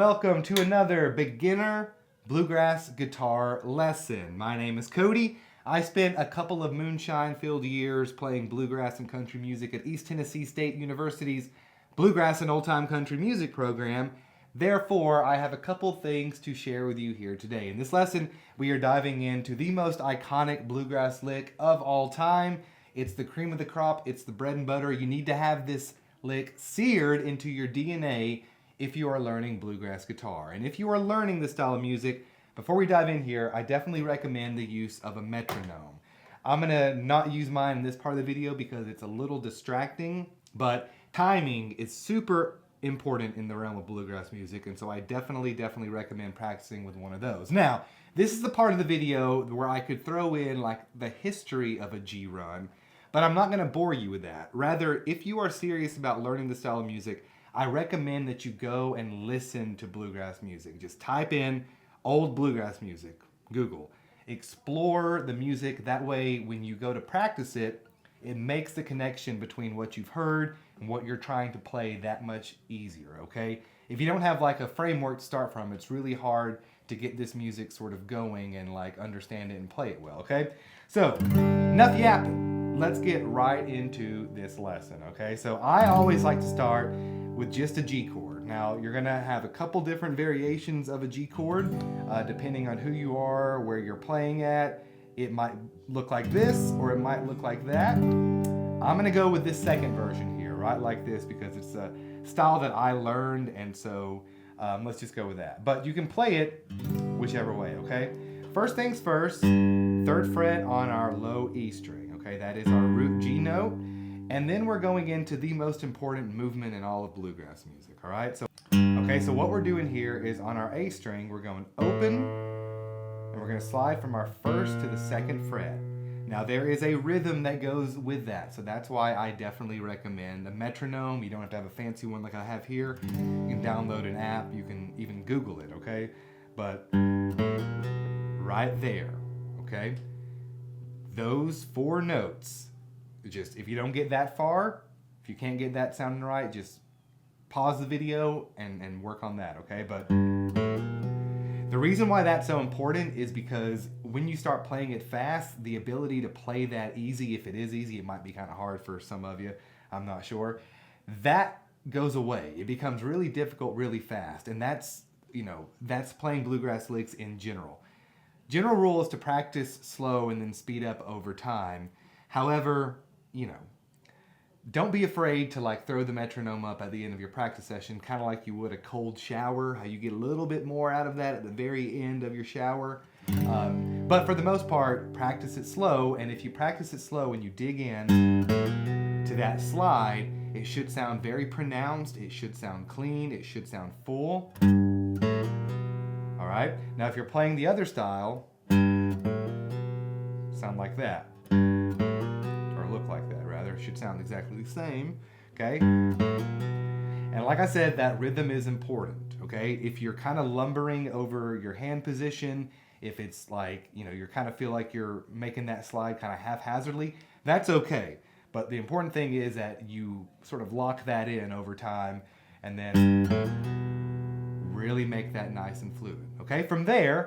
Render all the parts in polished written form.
welcome to another beginner bluegrass guitar lesson. My name is Cody. I spent a couple of moonshine-filled years playing bluegrass and country music at East Tennessee State University's Bluegrass and Old Time Country Music program. Therefore, I have a couple things to share with you here today. In this lesson, we are diving into the most iconic bluegrass lick of all time. It's the cream of the crop. It's the bread and butter. You need to have this lick seared into your DNA if you are learning bluegrass guitar. And if you are learning this style of music, before we dive in here, I definitely recommend the use of a metronome. I'm gonna not use mine in this part of the video because it's a little distracting, but timing is super important in the realm of bluegrass music, and so I definitely recommend practicing with one of those. Now, this is the part of the video where I could throw in like the history of a G run, but I'm not gonna bore you with that. Rather, if you are serious about learning the style of music, I recommend that you go and listen to bluegrass music. Just type in old bluegrass music, Google. Explore the music. That way, when you go to practice it, it makes the connection between what you've heard and what you're trying to play that much easier, okay? If you don't have like a framework to start from, it's really hard to get this music sort of going and like understand it and play it well, okay? So, enough yapping. Let's get right into this lesson, okay? So I always like to start with just a G chord. Now, you're gonna have a couple different variations of a G chord, depending on who you are, where you're playing at. It might look like this, or it might look like that. I'm gonna go with this second version here, right like this, because it's a style that I learned, and so let's just go with that. But you can play it whichever way, okay? First things first, 3rd fret on our low E string, okay? That is our root G note. And then we're going into the most important movement in all of bluegrass music, all right? So what we're doing here is on our A string, we're going open, and we're gonna slide from our 1st to the 2nd fret. Now there is a rhythm that goes with that, so that's why I definitely recommend a metronome. You don't have to have a fancy one like I have here. You can download an app, you can even Google it, okay? But right there, okay? Those 4 notes, just if you don't get that far, if you can't get that sounding right, just pause the video and work on that, okay? But the reason why that's so important is because when you start playing it fast, the ability to play that easy, if it is easy, it might be kind of hard for some of you, I'm not sure, that goes away. It becomes really difficult really fast, and that's playing bluegrass licks in general. General rule is to practice slow and then speed up over time. However, don't be afraid to like throw the metronome up at the end of your practice session, kind of like you would a cold shower, how you get a little bit more out of that at the very end of your shower. But for the most part, practice it slow, and if you practice it slow and you dig in to that slide, it should sound very pronounced, it should sound clean, it should sound full. All right, now if you're playing the other style, sound like that. Look like that rather. It should sound exactly the same, okay? And like I said, that rhythm is important, okay? If you're kind of lumbering over your hand position, if it's like, you kind of feel like you're making that slide kind of haphazardly, that's okay. But the important thing is that you sort of lock that in over time and then really make that nice and fluid, okay? From there,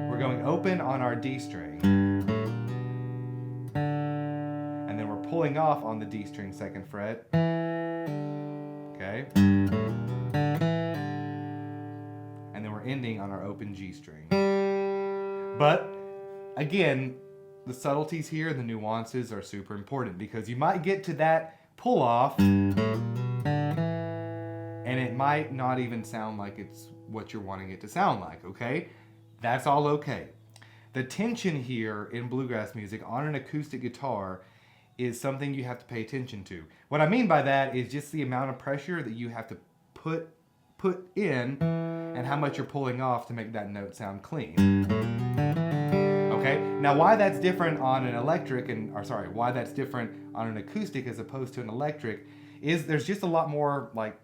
we're going open on our D string. Pulling off on the D string 2nd fret, okay? And then we're ending on our open G string. But again, the subtleties here, the nuances are super important because you might get to that pull off and it might not even sound like it's what you're wanting it to sound like, okay? That's all okay. The tension here in bluegrass music on an acoustic guitar is something you have to pay attention to. What I mean by that is just the amount of pressure that you have to put in and how much you're pulling off to make that note sound clean. Okay, now why that's different on an why that's different on an acoustic as opposed to an electric is there's just a lot more like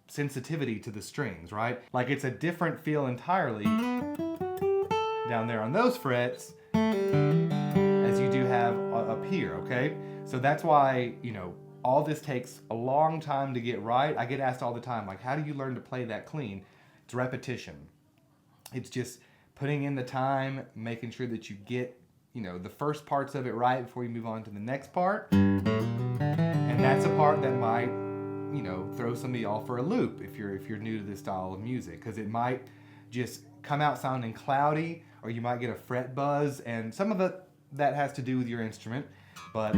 sensitivity to the strings, right? Like it's a different feel entirely down there on those frets as you do have up here, okay? So that's why, All this takes a long time to get right. I get asked all the time, like, how do you learn to play that clean? It's repetition. It's just putting in the time, making sure that you get, the first parts of it right before you move on to the next part. And that's a part that might, throw some of y'all for a loop if you're new to this style of music, because it might just come out sounding cloudy, or you might get a fret buzz, and some of it that has to do with your instrument, but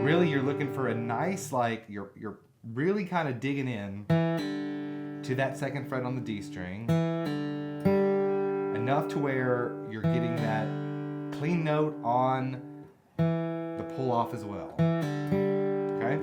really you're looking for a nice, like, you're really kind of digging in to that second fret on the D string, enough to where you're getting that clean note on the pull off as well. Okay?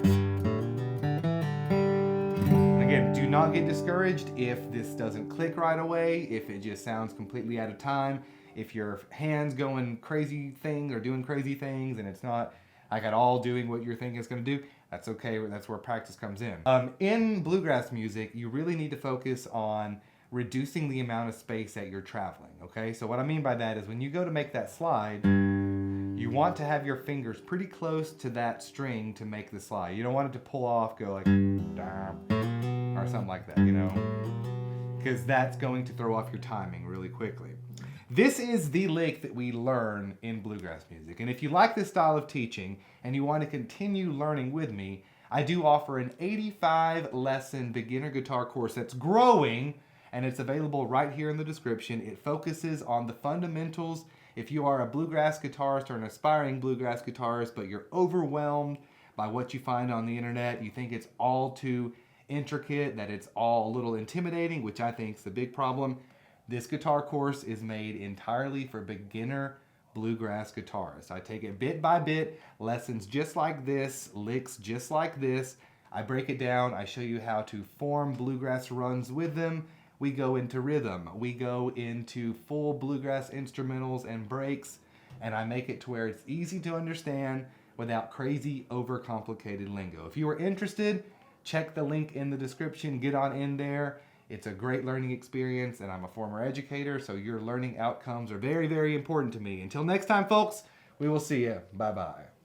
Again, do not get discouraged if this doesn't click right away, if it just sounds completely out of time, if your hand's going crazy things or doing crazy things and it's not like at all doing what you're thinking it's going to do. That's okay. That's where practice comes in. In bluegrass music, you really need to focus on reducing the amount of space that you're traveling, okay? So what I mean by that is when you go to make that slide, you want to have your fingers pretty close to that string to make the slide. You don't want it to pull off, go like, or something like that, because that's going to throw off your timing really quickly. This is the lick that we learn in bluegrass music. And if you like this style of teaching and you want to continue learning with me, I do offer an 85 lesson beginner guitar course that's growing, and it's available right here in the description. It focuses on the fundamentals. If you are a bluegrass guitarist or an aspiring bluegrass guitarist, but you're overwhelmed by what you find on the internet, you think it's all too intricate, that it's all a little intimidating, which I think is the big problem, this guitar course is made entirely for beginner bluegrass guitarists. I take it bit by bit, lessons just like this, licks just like this. I break it down. I show you how to form bluegrass runs with them. We go into rhythm. We go into full bluegrass instrumentals and breaks, and I make it to where it's easy to understand without crazy, overcomplicated lingo. If you are interested, check the link in the description. Get on in there. It's a great learning experience, and I'm a former educator, so your learning outcomes are very, very important to me. Until next time, folks, we will see you. Bye-bye.